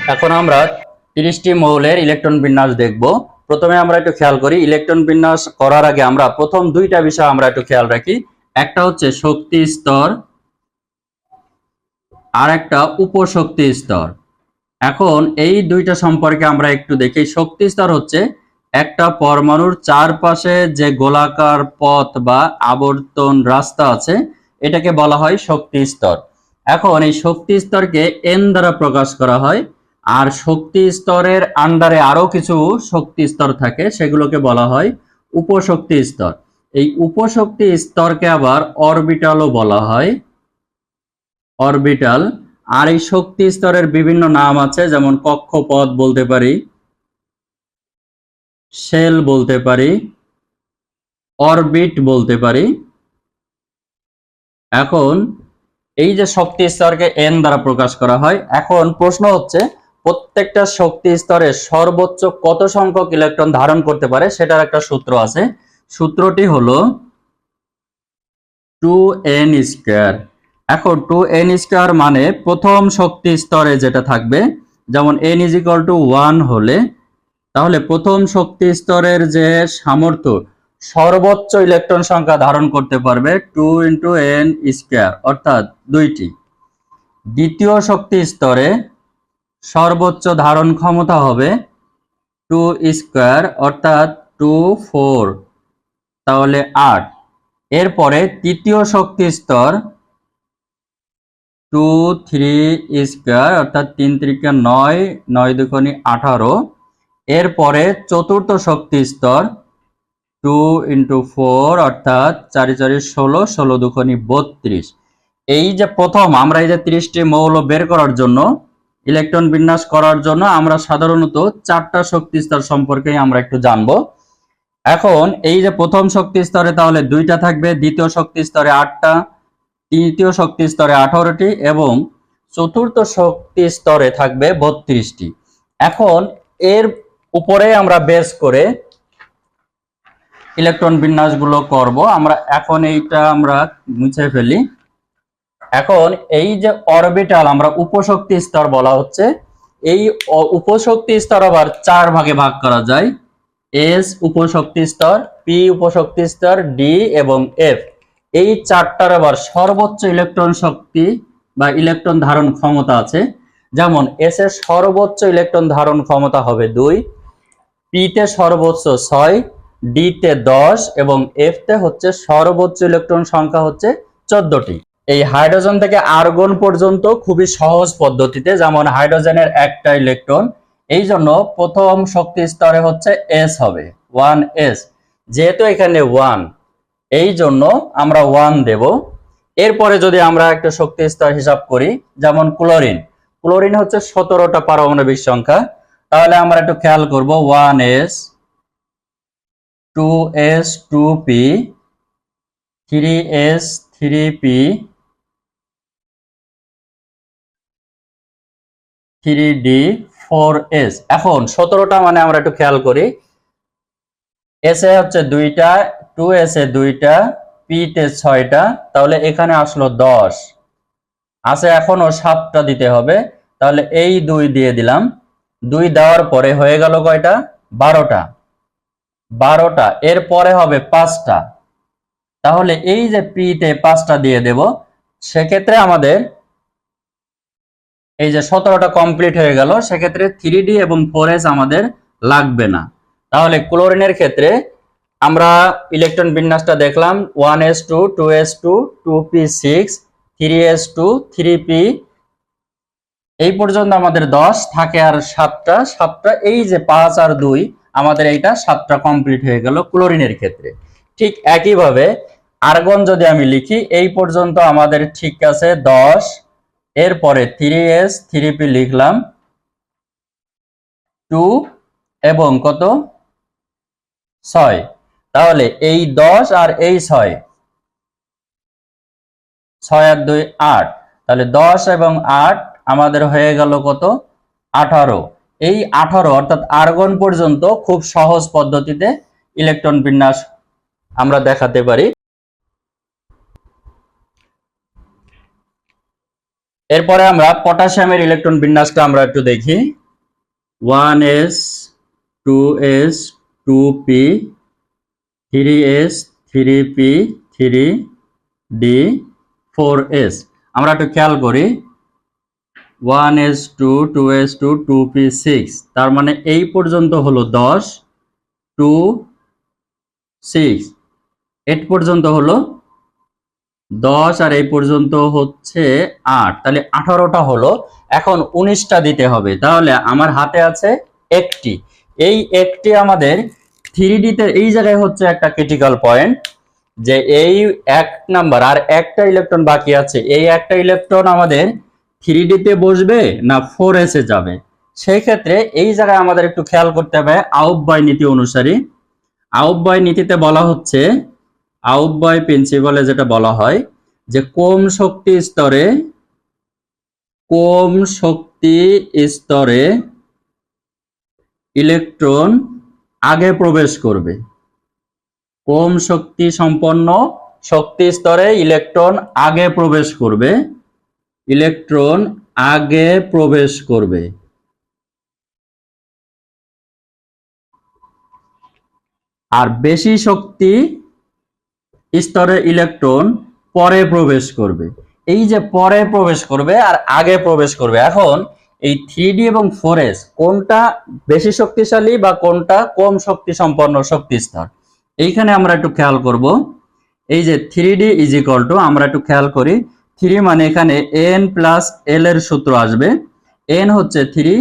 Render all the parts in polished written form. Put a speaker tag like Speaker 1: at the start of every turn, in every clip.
Speaker 1: এখন আমরা 30টি মৌলের ইলেকট্রন বিন্যাস দেখব। প্রথমে আমরা একটু খেয়াল করি, ইলেকট্রন বিন্যাস করার আগে আমরা প্রথম দুইটা বিষয় আমরা একটু খেয়াল রাখি। একটা হচ্ছে শক্তি স্তর আর একটা উপশক্তি স্তর। এখন এই দুইটা সম্পর্কে আমরা একটু দেখি। শক্তি স্তর হচ্ছে একটা পরমাণুর চারপাশে যে গোলাকার পথ বা আবর্তন রাস্তা আছে, এটাকে বলা হয় শক্তি স্তর। এখন এই শক্তি স্তরকে এন দ্বারা প্রকাশ করা হয়, আর শক্তি স্তরের আন্ডারে আরো কিছু শক্তি স্তর থাকে, সেগুলোকে বলা হয় উপশক্তি স্তর। এই উপশক্তি স্তরকে আবার অরবিটালও বলা হয়, অরবিটাল। আর এই শক্তি স্তরের বিভিন্ন নাম আছে, যেমন কক্ষপথ বলতে পারি, শেল বলতে পারি, অরবিট বলতে পারি। এখন এই যে শক্তি স্তরকে এন দ্বারা প্রকাশ করা হয়, এখন প্রশ্ন হচ্ছে প্রত্যেকটা শক্তি স্তরে সর্বোচ্চ কত সংখ্যক ইলেকট্রন ধারণ করতে পারে, সেটার একটা সূত্র আছে। সূত্রটি হলো 2n²। এখন 2n² মানে প্রথম শক্তি স্তরে যেটা থাকবে, যেমন n=1 হলে, তাহলে প্রথম শক্তি স্তরের যে সামর্থ্য সর্বোচ্চ ইলেকট্রন সংখ্যা ধারণ করতে পারবে 2 × n², অর্থাৎ 2টি। দ্বিতীয় শক্তি স্তরে সর্বোচ্চ ধারণ ক্ষমতা হবে 2² অর্থাৎ 2 4, তাহলে 8। এরপরে তৃতীয় শক্তি স্তর 2 3² অর্থাৎ 3 × 9, 9 × 2 18। এরপরে চতুর্থ শক্তি স্তর 2 × 4 অর্থাৎ 4 4 16, 16 2 32। এই যে প্রথম আমরা এই যে 30টি মৌল বের করার জন্য, ইলেকট্রন বিন্যাস করার জন্য আমরা সাধারণত 4টা শক্তি স্তর সম্পর্কে আমরা একটু জানবো। এখন এই যে প্রথম শক্তি স্তরে তাহলে 2টা থাকবে, দ্বিতীয় শক্তি স্তরে 8টা, তৃতীয় শক্তি স্তরে 18টি এবং চতুর্থ শক্তি স্তরে থাকবে 32টি। এখন এর উপরে আমরা বেস করে ইলেকট্রন বিন্যাসগুলো করব। আমরা এখন এইটা আমরা মুছে ফেলি। এখন এই যে অরবিটাল আমরা উপশক্তি স্তর বলা হচ্ছে, এই উপশক্তি স্তর আবার 4 ভাগে ভাগ করা যায়। এস উপশক্তি স্তর, পি উপশক্তি স্তর, ডি এবং এফ। এই 4টার আবার সর্বোচ্চ ইলেকট্রন শক্তি বা ইলেকট্রন ধারণ ক্ষমতা আছে। যেমন এস এর সর্বোচ্চ ইলেকট্রন ধারণ ক্ষমতা হবে 2, পি তে সর্বোচ্চ 6, ডি তে 10 এবং এফ তে হচ্ছে সর্বোচ্চ ইলেকট্রন সংখ্যা হচ্ছে 14টি। এই হাইড্রোজেন থেকে আর্গন পর্যন্ত খুবই সহজ পদ্ধতিতে, যেমন হাইড্রোজেনের একটা ইলেকট্রন, এই জন্য প্রথম শক্তি স্তরে হচ্ছে এস হবে 1s। যেহেতু এখানে 1, এই জন্য আমরা 1 দেব। এরপরে যদি আমরা একটা শক্তি স্তর হিসাব করি, যেমন ক্লোরিন, ক্লোরিন হচ্ছে 17টা পারমাণবিক সংখ্যা, তাহলে আমরা একটু খেয়াল করব 1s 2s 2p 3s 3p 3d 4s। এখন 17টা মানে আমরা একটু খেয়াল করি, এস এ হচ্ছে 2টা, 2s এ 2টা, পি তে 6টা, তাহলে এখানে আসলো 10 আছে, এখনো 7টা দিতে হবে। তাহলে এই 2 দিয়ে দিলাম, 2 দেওয়ার পরে হয়ে গেল কয়টা? 12টা। 12টা এর পরে হবে 5টা, তাহলে এই যে পি তে 5টা দিয়ে দেব। সেক্ষেত্রে আমাদের এই যে 17টা কমপ্লিট হয়ে গেল, সেক্ষেত্রে 3d এবং 4s আমাদের লাগবে না। তাহলে ক্লোরিনের ক্ষেত্রে আমরা ইলেকট্রন বিন্যাসটা দেখলাম, 1s2 2s2 2p6 3s2 3p, এই পর্যন্ত আমাদের 10 থাকে আর 7টা, এই যে 5 আর 2 আমাদের এইটা 7টা কমপ্লিট হয়ে গেল ক্লোরিনের ক্ষেত্রে। ঠিক একইভাবে আর্গন যদি আমি লিখি, এই পর্যন্ত আমাদের ঠিক আছে 10, এরপরে 3s 3p লিখলাম 2 এবং কত 6, তাহলে এই 10 আর এই 6, 6 আর 2 8, তাহলে 10 এবং 8 আমাদের হয়ে গেল কত 18। এই 18 অর্থাৎ আর্গন পর্যন্ত খুব সহজ পদ্ধতিতে ইলেকট্রন বিন্যাস আমরা দেখাতে পারি। এরপরে আমরা পটাশিয়ামের ইলেকট্রন বিন্যাসটা আমরা একটু দেখি। 1s 2s 2p 3s 3p 3d 4s। আমরা একটু খেয়াল করি 1s2 2s2 2p 6, তার মানে এই পর্যন্ত হলো 10 2 6, 8 পর্যন্ত হলো 10 আর এই পর্যন্ত হচ্ছে 8, তাহলে 18টা হলো। এখন 19টা দিতে হবে, তাহলে আমার হাতে আছে একটি। এই একটি আমাদের 3D তে এই জায়গায় হচ্ছে একটা ক্রিটিক্যাল পয়েন্ট, যে এই 1 নাম্বার আর একটা ইলেকট্রন বাকি আছে, এই একটা ইলেকট্রন আমাদের 3D তে বসবে না 4s এ যাবে। সেই ক্ষেত্রে এই জায়গায় আমাদের একটু খেয়াল করতে হবে আউপবায় নীতি অনুসারে। আউপবায় নীতিতে বলা হচ্ছে, আউপবায় প্রিন্সিপালে যেটা বলা হয় যে কম শক্তি স্তরে ইলেকট্রন আগে প্রবেশ করবে। কম শক্তি সম্পন্ন শক্তি স্তরে ইলেকট্রন আগে প্রবেশ করবে, ইলেকট্রন আগে প্রবেশ করবে। আর বেশি শক্তি স্তরে ইলেকট্রন পরে প্রবেশ করবে। এই যে পরে প্রবেশ করবে আর আগে প্রবেশ করবে, এখন এই 3D এবং 4s কোনটা বেশি শক্তিশালী বা কোনটা কম শক্তি সম্পন্ন শক্তি স্তর, এইখানে আমরা একটু খেয়াল করব। এই যে 3D ইজ ইকুয়াল টু, আমরা একটু খেয়াল করি 3 মানে এখানে n প্লাস l এর সূত্র আসবে। n হচ্ছে 3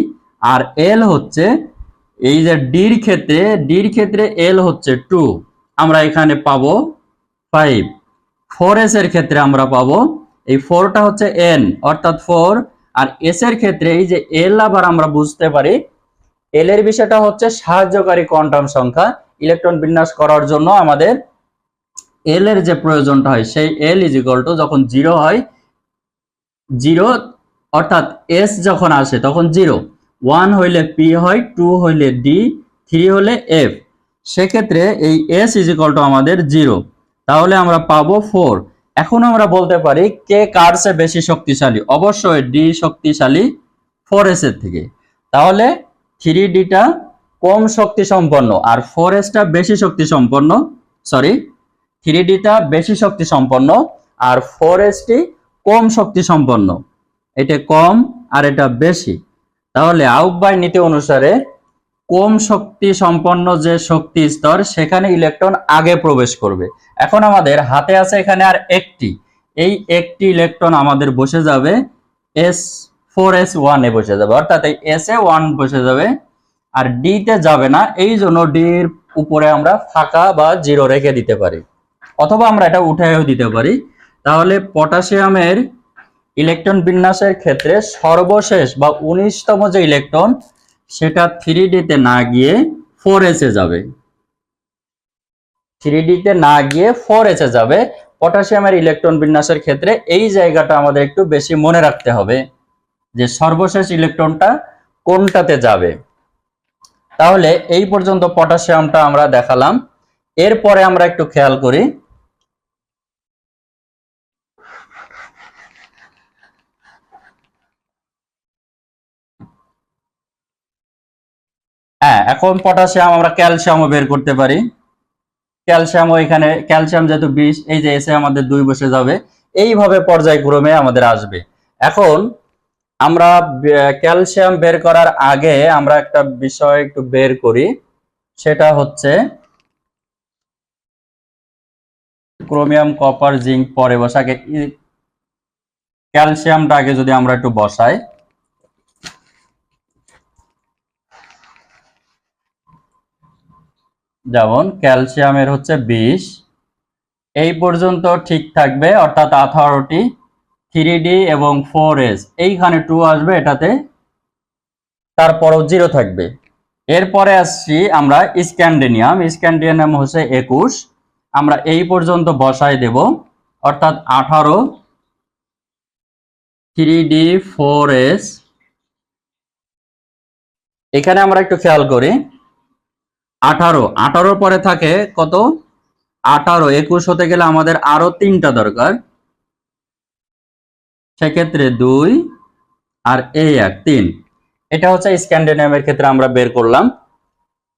Speaker 1: আর l হচ্ছে, এই যে ডির ক্ষেত্রে l হচ্ছে 2, আমরা এখানে পাবো 5। 4s এর ক্ষেত্রে আমরা পাবো, এই 4টা হচ্ছে n অর্থাৎ 4, আর s এর ক্ষেত্রে এই যে l আবার আমরা বুঝতে পারি l এর বিষয়টা হচ্ছে সাহায্যকারী কোয়ান্টাম সংখ্যা। ইলেকট্রন বিন্যাস করার জন্য আমাদের l এর যে প্রয়োজনটা হয়, সেই l ইজ ইকুয়াল টু যখন 0 হয় 0, অর্থাৎ s যখন আসে তখন 0, 1 হইলে p হয়, 2 হইলে d, 3 হলে f। সেক্ষেত্রে এই s ইজ ইকুয়াল টু আমাদের 0, তাহলে আমরা পাবো 4। এখন আমরা বলতে পারি কে কার চেয়ে বেশি শক্তিশালী, অবশ্যই d শক্তিশালী 4s এর থেকে। তাহলে 3d টা কম শক্তি সম্পন্ন আর 4s টা বেশি শক্তি সম্পন্ন, সরি 3d টা বেশি শক্তি সম্পন্ন আর 4s টি কম শক্তি সম্পন্ন। এটা কম আর এটা বেশি, তাহলে আউপবায় নীতি অনুসারে কম শক্তি সম্পন্ন যে শক্তি স্তর সেখানে ইলেকট্রন আগে প্রবেশ করবে। এখন আমাদের হাতে আছে এখানে আর একটি, এই একটি ইলেকট্রন আমাদের বসে যাবে S4s1 এ বসে যাবে, অর্থাৎ এই s এ 1 বসে যাবে আর d তে যাবে না। এই জন্য d এর উপরে আমরা ফাঁকা বা 0 রেখে দিতে পারি, অথবা আমরা এটা উঠায়ও দিতে পারি। তাহলে পটাশিয়ামের ইলেকট্রন বিন্যাসের ক্ষেত্রে সর্বশেষ বা 19তম যে ইলেকট্রন সেটা 3D তে না গিয়ে 4s এ যাবে, 3D তে না গিয়ে 4s এ যাবে। পটাশিয়ামের ইলেকট্রন বিন্যাসের ক্ষেত্রে এই জায়গাটা আমাদের একটু বেশি মনে রাখতে হবে যে সর্বশেষ ইলেকট্রনটা কোনটাতে যাবে। তাহলে এই পর্যন্ত পটাশিয়ামটা আমরা দেখালাম। এরপরে আমরা একটু খেয়াল করি, হ্যাঁ এখন পটাশিয়াম আমরা ক্যালসিয়ামও বের করতে পারি। ক্যালসিয়ামও এখানে, ক্যালসিয়াম যেহেতু 20, এই যে এসে আমাদের 2 বসে যাবে, এইভাবে পর্যায়ক্রমে আমাদের আসবে। এখন আমরা ক্যালসিয়াম বের করার আগে আমরা একটা বিষয় একটু বের করি, সেটা হচ্ছে ক্রোমিয়াম কপার জিঙ্ক পরে বসাকে, ক্যালসিয়ামটা আগে যদি আমরা একটু বসাই, যেমন ক্যালসিয়ামের হচ্ছে 20, এই পর্যন্ত ঠিক থাকবে, অর্থাৎ 18টি 3D এবং 4s, এইখানে 2 আসবে এটাতে, তারপরও 0 থাকবে। এরপরে আসছি আমরা স্ক্যান্ডিনিয়াম হচ্ছে 21, আমরা এই পর্যন্ত বসাই দেব, অর্থাৎ 18 3D 4s। এখানে আমরা একটু খেয়াল করি 18 পরে থাকে কত, 18 21 হতে গেলে আমাদের আরো 3টা দরকার, সেক্ষেত্রে 2 আর এই 1 3। এটা হচ্ছে স্ক্যান্ডিনাভিয়ামের ক্ষেত্রে আমরা বের করলাম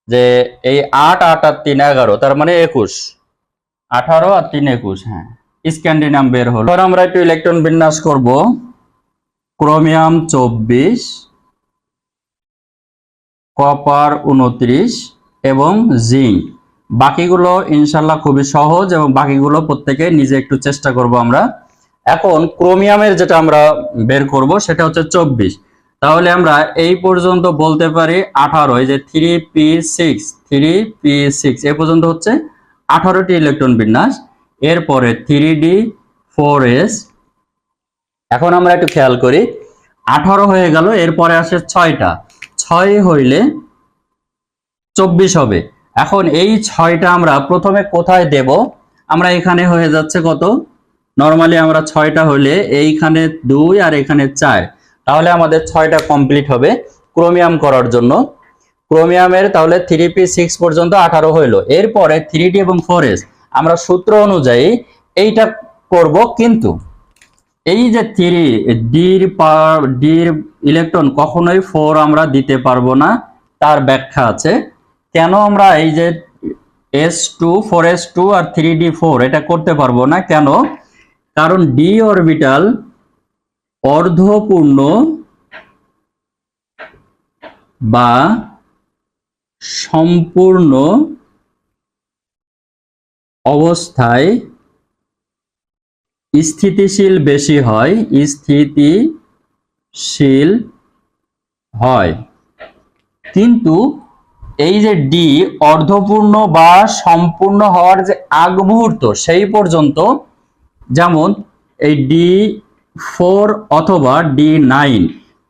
Speaker 1: যে এই 8 8 আর 3 11, তার মানে 21, 18 আর 3 21। হ্যাঁ, স্ক্যান্ডিনাম বের হলো। এবার আমরা একটু ইলেকট্রন বিন্যাস করব। ক্রোমিয়াম 24, কপার 29 এবং জিঙ্ক। বাকিগুলো ইনশাল্লাহ খুবই সহজ এবং বাকিগুলো প্রত্যেকে নিজে একটু চেষ্টা করব আমরা। এখন ক্রোমিয়ামের যেটা আমরা বের করব সেটা হচ্ছে 24। তাহলে আমরা এই পর্যন্ত বলতে পারি 18, এই যে 3p6 3p6 এ পর্যন্ত হচ্ছে 18টি ইলেকট্রন বিন্যাস। এরপরে 3d4s। এখন আমরা একটু খেয়াল করি, 18 হয়ে গেল, এরপরে আসে 6টা, 6 হইলে 24 হবে। এখন এই 6টা আমরা প্রথমে কোথায় দেব? আমরা এখানে হয়ে যাচ্ছে কত, নরমালি আমরা 6টা হলে এইখানে 2 আর এখানে 4, তাহলে আমাদের 6টা কমপ্লিট হবে ক্রোমিয়াম করার জন্য। ক্রোমিয়ামের তাহলে 3p6 পর্যন্ত 18 হইলো। এরপরে 3d এবং 4s আমরা সূত্র অনুযায়ী এইটা করব, কিন্তু এই যে 3 ডির ইলেকট্রন কখনোই 4 আমরা দিতে পারবো না, তার ব্যাখ্যা আছে। কেন আমরা এই যে s2 4s2 আর 3d4 এটা করতে পারবো না, কেন? কারণ ডি অরবিটাল অর্ধপূর্ণ বা সম্পূর্ণ অবস্থায় স্থিতিশীল বেশি হয়, স্থিতিশীল হয়। কিন্তু এই যে ডি অর্ধপূর্ণ বা সম্পূর্ণ হওয়ার যে আগ মুহূর্ত সেই পর্যন্ত, যেমন এই D4 অথবা D9,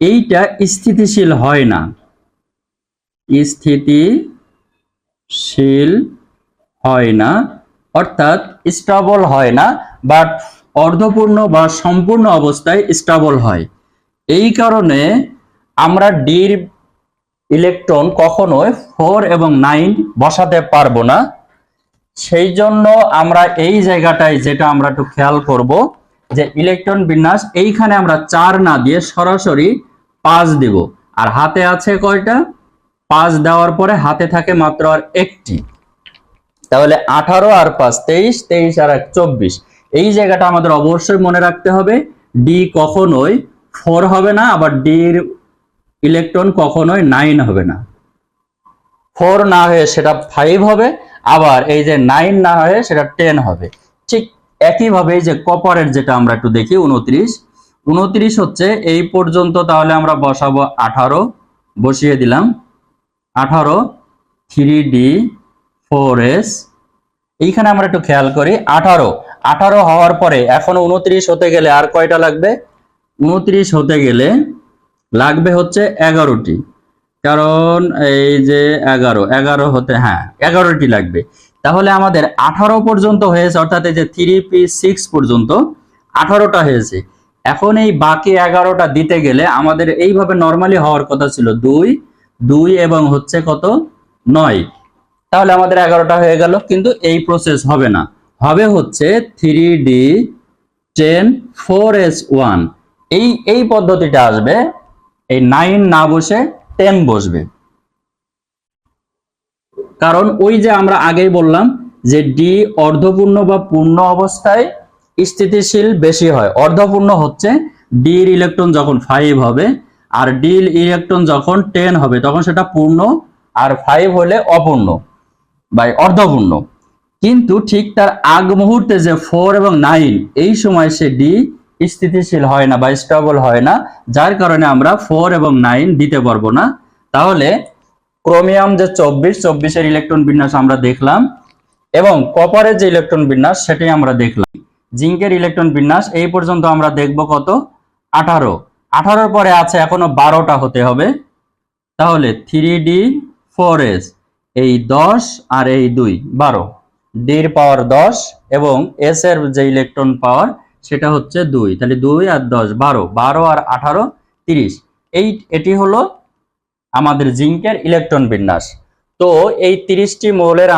Speaker 1: এইটা স্থিতিশীল হয় না, স্থিতিশীল হয় না, অর্থাৎ স্টেবল হয় না, বাট অর্ধপূর্ণ বা সম্পূর্ণ অবস্থায় স্টেবল হয়। এই কারণে আমরা ডির ইলেকট্রন কখনোই 4 এবং 9 বসাতে পারবো না। সেই জন্য আমরা এই জায়গাটায় যেটা আমরা একটু খেয়াল করব যে ইলেকট্রন বিন্যাস এইখানে আমরা 4 না দিয়ে সরাসরি 5 দিব। আর হাতে আছে কয়টা? 5 দেওয়ার পরে হাতে থাকে মাত্র আর একটি, তাহলে 18 আর 5 23, 23 আর 1 24। এই জায়গাটা আমাদের অবশ্যই মনে রাখতে হবে, ডি কখনোই 4 হবে না, আবার ডির ইলেকট্রন কখনোই 9 হবে না। 4 না হয়ে সেটা 5 হবে, আবার এই যে 9 না হয়ে সেটা 10 হবে। ঠিক একইভাবে এই যে কপারের যেটা আমরা একটু দেখি 29 হচ্ছে এই পর্যন্ত, তাহলে আমরা বসাবো 18, বসিয়ে দিলাম 18, 3d4s। এইখানে আমরা একটু খেয়াল করি, 18 হওয়ার পরে এখনো 29 হতে গেলে আর কয়টা লাগবে? 29 হতে গেলে লাগবে হচ্ছে 11টি, কারণ এই যে 11 হতে, হ্যাঁ 11টি লাগবে। তাহলে আমাদের 18 পর্যন্ত হয়েছে, অর্থাৎ এই যে 3p6 পর্যন্ত 18টা হয়েছে। এখন এই বাকি 11টা দিতে গেলে আমাদের এইভাবে নরমালি হওয়ার কথা ছিল 2 এবং হচ্ছে কত 9, তাহলে আমাদের 11টা হয়ে গেল। কিন্তু এই প্রসেস হবে না, হবে হচ্ছে 3d10 4s1, এই পদ্ধতিটা আসবে। এই 9 না বসে 10 বসবে, কারণ ওই যে আমরা আগেই বললাম যে ডি অর্ধপূর্ণ বা পূর্ণ অবস্থায় স্থিতিশীল বেশি হয়। অর্ধপূর্ণ হচ্ছে ডির ইলেকট্রন যখন 5 হবে, আর ডি ইলেকট্রন যখন 10 হবে তখন সেটা পূর্ণ, আর 5 হলে অপূর্ণ বা অর্ধপূর্ণ। কিন্তু ঠিক তার আগ মুহূর্তে যে 4 এবং 9, এই সময় সে ডি স্থিতিশীল হয় না বা স্টেবল হয় না, যার কারণে আমরা 4 এবং 9 দিতে পারবো না। তাহলে ক্রোমিয়াম যে 24 এর ইলেকট্রন বিন্যাস আমরা দেখলাম, এবং কপারের যে ইলেকট্রন বিন্যাস সেটাই আমরা দেখলাম। জিঙ্কের ইলেকট্রন বিন্যাস এই পর্যন্ত আমরা দেখব কত? 18 পরে আছে এখনো 12টা হতে হবে। তাহলে 3d4s, এই 10 আর এই 2 12, ডির পাওয়ার 10 এবং এস এর যে ইলেকট্রন পাওয়ার সেটা হচ্ছে 2, তাহলে 2 আর 10 12 আর 18 30। এটি হলো আমাদের জিঙ্কের ইলেকট্রন বিন্যাস। তো এই 30টি মৌলের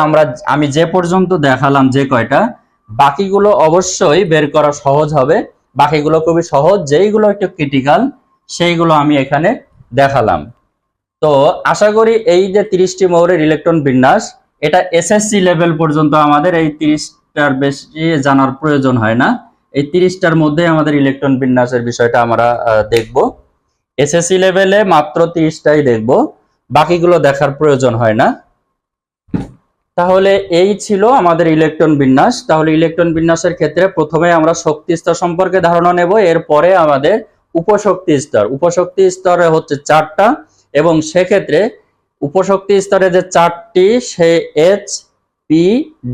Speaker 1: আমি যে পর্যন্ত দেখালাম যে কয়টা, বাকিগুলো অবশ্যই বের করা সহজ হবে বাকিগুলো খুবই সহজ, যেইগুলো একটু ক্রিটিক্যাল সেইগুলো আমি এখানে দেখালাম। তো আশা করি এই যে 30টি মৌলের ইলেকট্রন বিন্যাস, এটা এসএসসি লেভেল পর্যন্ত আমাদের এই 30টার বেশি জানার প্রয়োজন হয় না। এই 30টার মধ্যে আমাদের ইলেকট্রন বিন্যাসের বিষয়টা আমরা দেখব। এসএসসি লেভেলে মাত্র 30টাই দেখব, বাকিগুলো দেখার প্রয়োজন হয় না। তাহলে এই ছিল আমাদের ইলেকট্রন বিন্যাস। তাহলে ইলেকট্রন বিন্যাসের ক্ষেত্রে প্রথমে আমরা শক্তি স্তর সম্পর্কে ধারণা নেব, এরপরে আমাদের উপশক্তি স্তর। উপশক্তি স্তরে হচ্ছে 4টা, এবং সেক্ষেত্রে উপশক্তি স্তরে যে 4টি, সে এইচ, পি,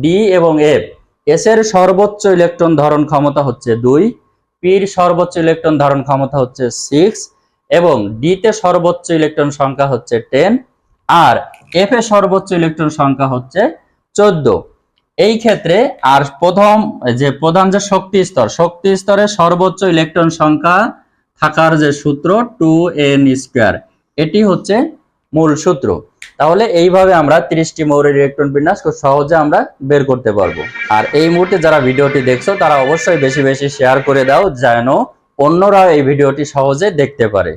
Speaker 1: ডি এবং এফ। এস এর সর্বোচ্চ ইলেকট্রন ধারণ ক্ষমতা হচ্ছে 2, পির সর্বোচ্চ ইলেকট্রন ধারণ ক্ষমতা হচ্ছে 6, এবং ডি তে সর্বোচ্চ ইলেকট্রন সংখ্যা হচ্ছে 10, আর এফ এর সর্বোচ্চ ইলেকট্রন সংখ্যা হচ্ছে 14। এই ক্ষেত্রে আর প্রধান যে শক্তি স্তরে সর্বোচ্চ ইলেকট্রন সংখ্যা থাকার যে সূত্র 2n², এটি হচ্ছে মূল সূত্র। তাহলে এইভাবে আমরা 30টি মৌলের ইলেকট্রন বিন্যাস খুব সহজে আমরা বের করতে পারবো। আর এই মুহূর্তে যারা ভিডিওটি দেখছো তারা অবশ্যই বেশি বেশি শেয়ার করে দাও, যেন অন্যরা এই ভিডিওটি সহজে দেখতে পারে।